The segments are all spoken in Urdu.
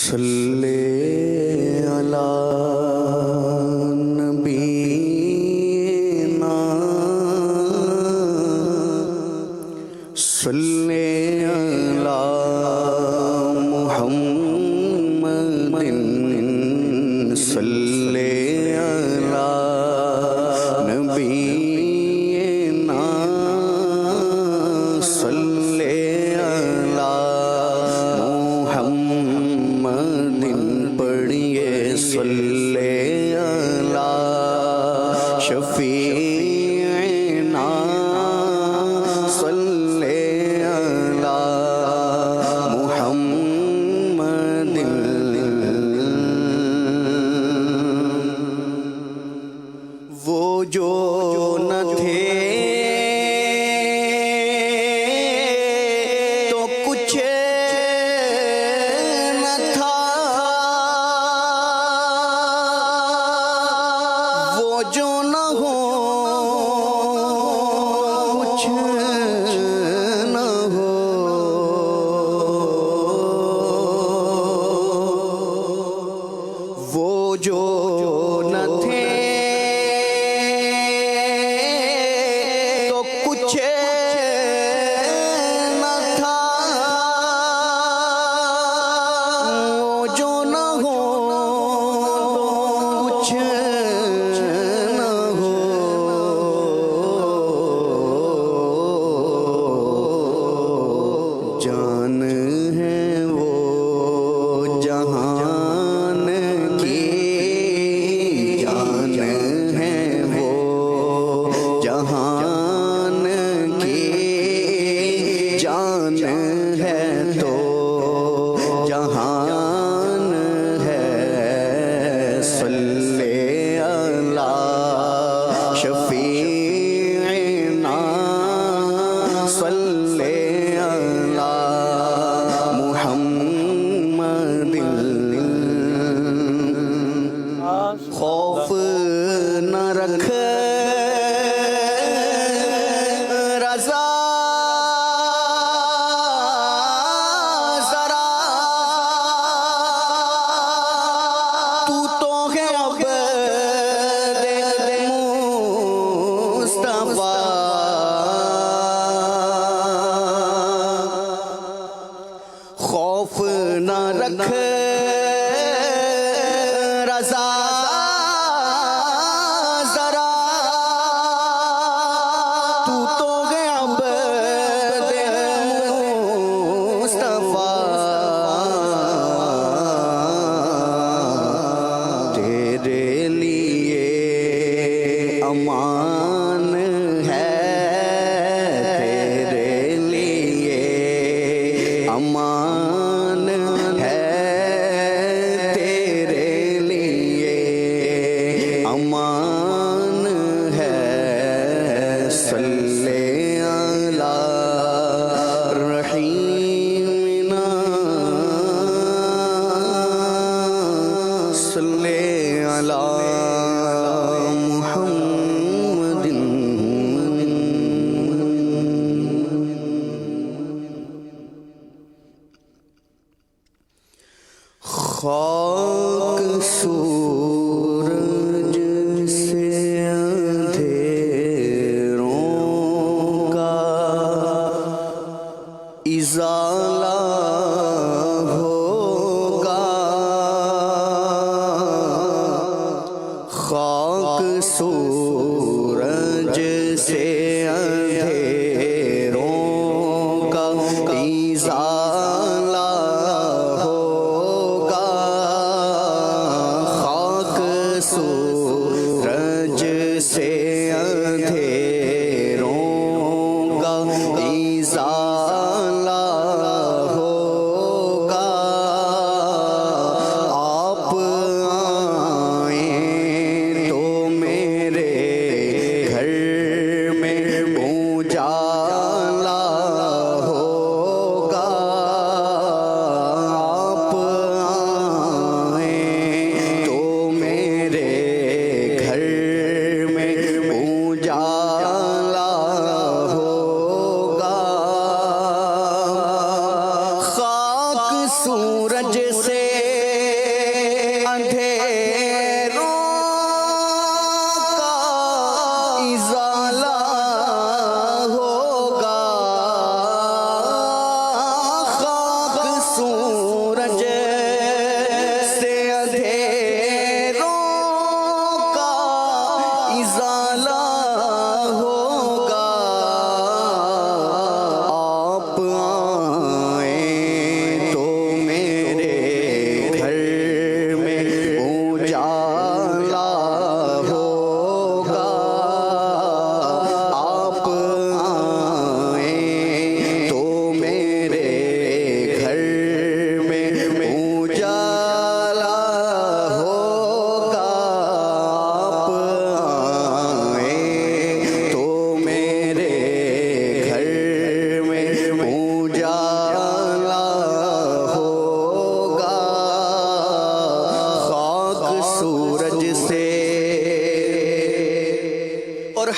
صلی علی نبینا صلی علی محمد صلی علی نبینا صلی علی محمد پڑھیے صلی علی شفیعنا صلی علی محمد وہ جو نہ تھے تو کچھ نہ تھا، وہ جو نہ ہو کچھ نہ ہو، وہ جو نہ تھے تو کچھ نہ تھا، وہ جو نہ ہو کچھ نہ ہو، جان ہے وہ جہان کی، جان ہے وہ جہان کی، جان ہے تو جہان ہے، صلی علی شفیعنا صلی علی محمد، خوف نہ رکھ رضا ذرا، تو تو ہے عبد مصطفیٰ، خوف نہ رکھ رضا ذرا، تو تو ہے عبد مصطفیٰ، تیرے لیے امان ہے، تیرے لیے امان ہے، تیرے لیے امان ہے، صلی علی رحیمنا صلی علی محمد، خاک سورج سے اندھیروں کا ازالہ ہوگا، خاک سورج سے اندھیروں کا ازالہ ہوگا، خاک سورج سے اندھیروں کا ازالہ ہوگا، آپ آئیں تو میرے گھر میں اجالا ہوگا، آپ آئیں تو میرے گھر میں اجالا ہوگا، خاک سورج سے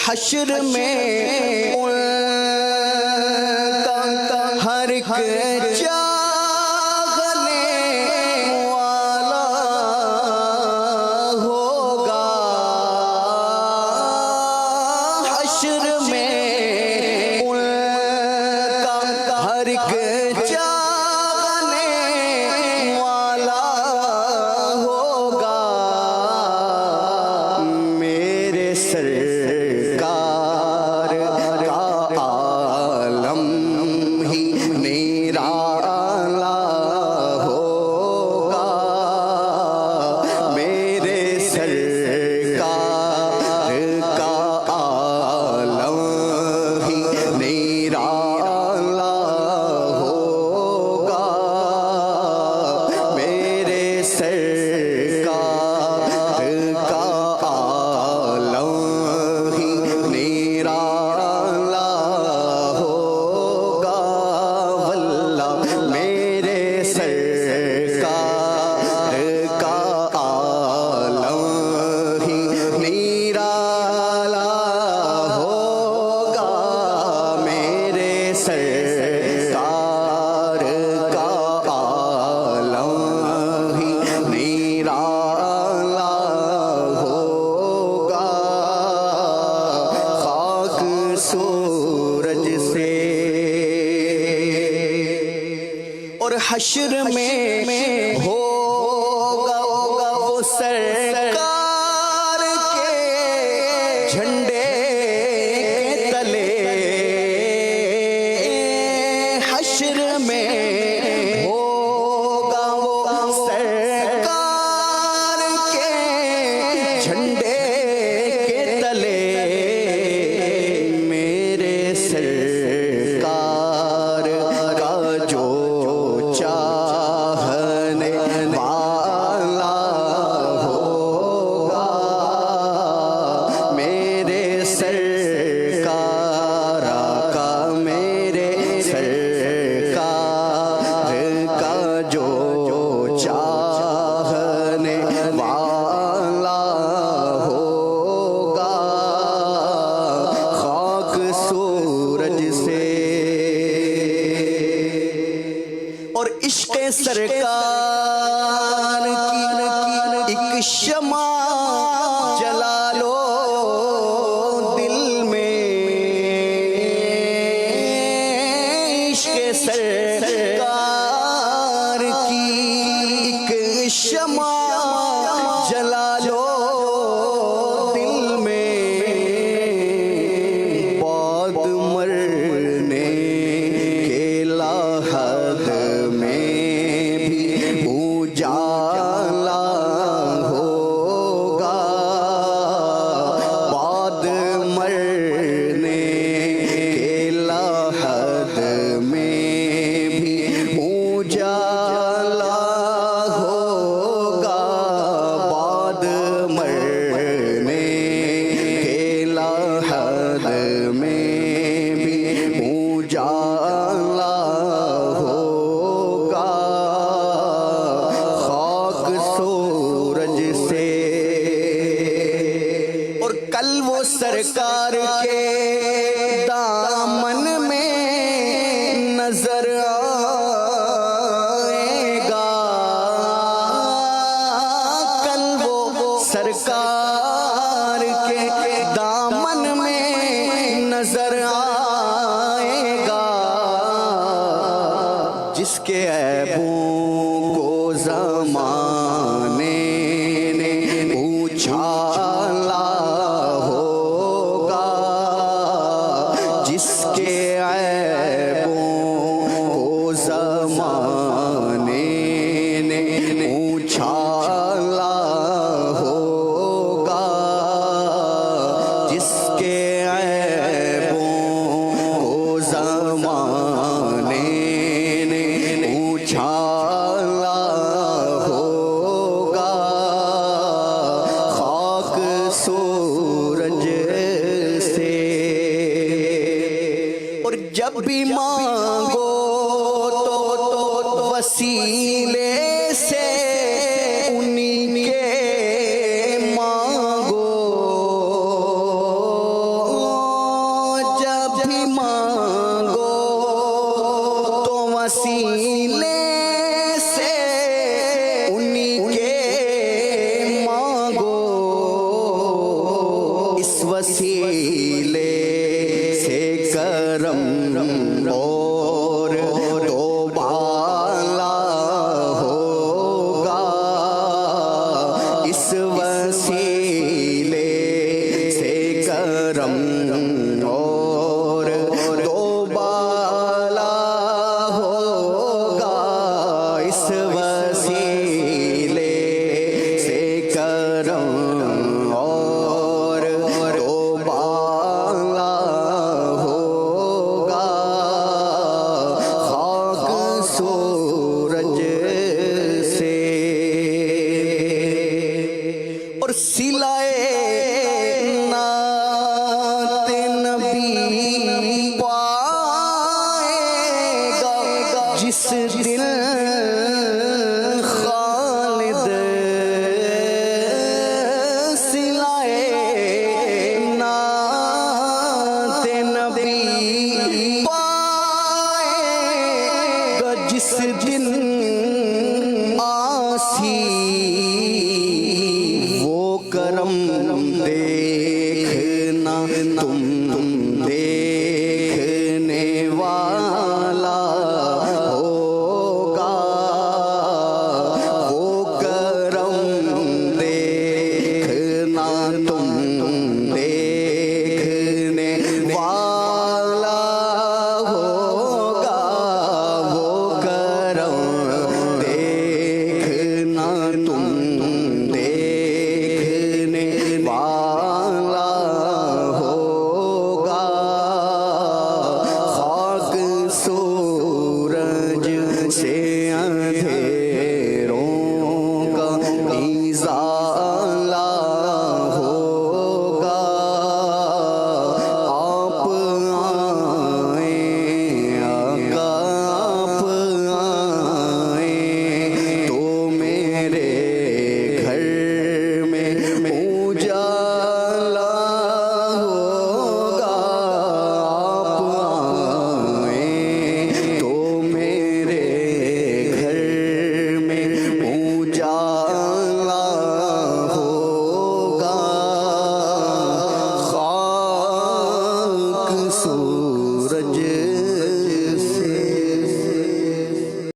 حشر میں ان کا ہر ایک چاہنے والا ہوگا، حشر میں ان کا ہر ایک چاہنے والا ہوگا، میرے سرکار کا عالم ہی نرالا ہوگا، میرے سرکار کا عالم ہی نرالا ہوگا، میرے سرکار کا عالم ہی نرالا ہوگا، واللہ میرے سرکار کا عالم ہی نرالا ہوگا، میرے سرکار کا عالم ہی نرالا ہوگا، خاک سورج سے اور حشر میں ہوگا وہ سرکار کے جھنڈے کے تلے، حشر میں ہوگا وہ سرکار کے جھنڈے کے تلے، میرے سرکار کا جو چاہنے والا ہوگا، میرے سرکار کا، میرے سرکار کا جو چاہنے والا ہوگا، خاک سورج سے اور عشق سرکار کی ایک شمع جلا لو دل میں، عشق سرکار کی ایک شمع جلا لو دل میں، بعد مرنے کے لحد میں بھی اجالا ہوگا، بعد مرنے کے لحد میں بھی اجالا ہوگا، بعد مرنے کے لحد میں بھی اجالا ہوگا، خاک سورج سے اور کل وہ سرکار کے دامن میں نظر آئے گا، کل وہ سرکار کے دامن میں نظر آئے گا، جس کے عیبوں کو زمانے نے اچھالا ہوگا، جس کے عیبوں کو زمانے نے اچھالا ہوگا، جس کے عیبوں کو زمانے نے اچھالا ہوگا، خاک سورج سے اور جب بھی مانگو تو وسیلے سے انہی کے مانگو، وسیلے سے انہی کے مانگو، اس وسیلے سے کرم اور تو بالا ہوگا، اس وسیلے سے کرم اور تو بالا ہوگا، اس وسیلے سے کرم اور تو بالا ہوگا، خاک سورج سے اور سلائے نعت نبی پائے گا جس دن خالد، سلائے نعت نبی پائے گا جس دن آسی وہ کرم دیکھنا تم دیکھنے والا ہوگا، وہ کرم دیکھنا تم دیکھنے والا ہوگا، وہ کرم دیکھنا تم دیکھنے والا ہوگا، خاک سورج سے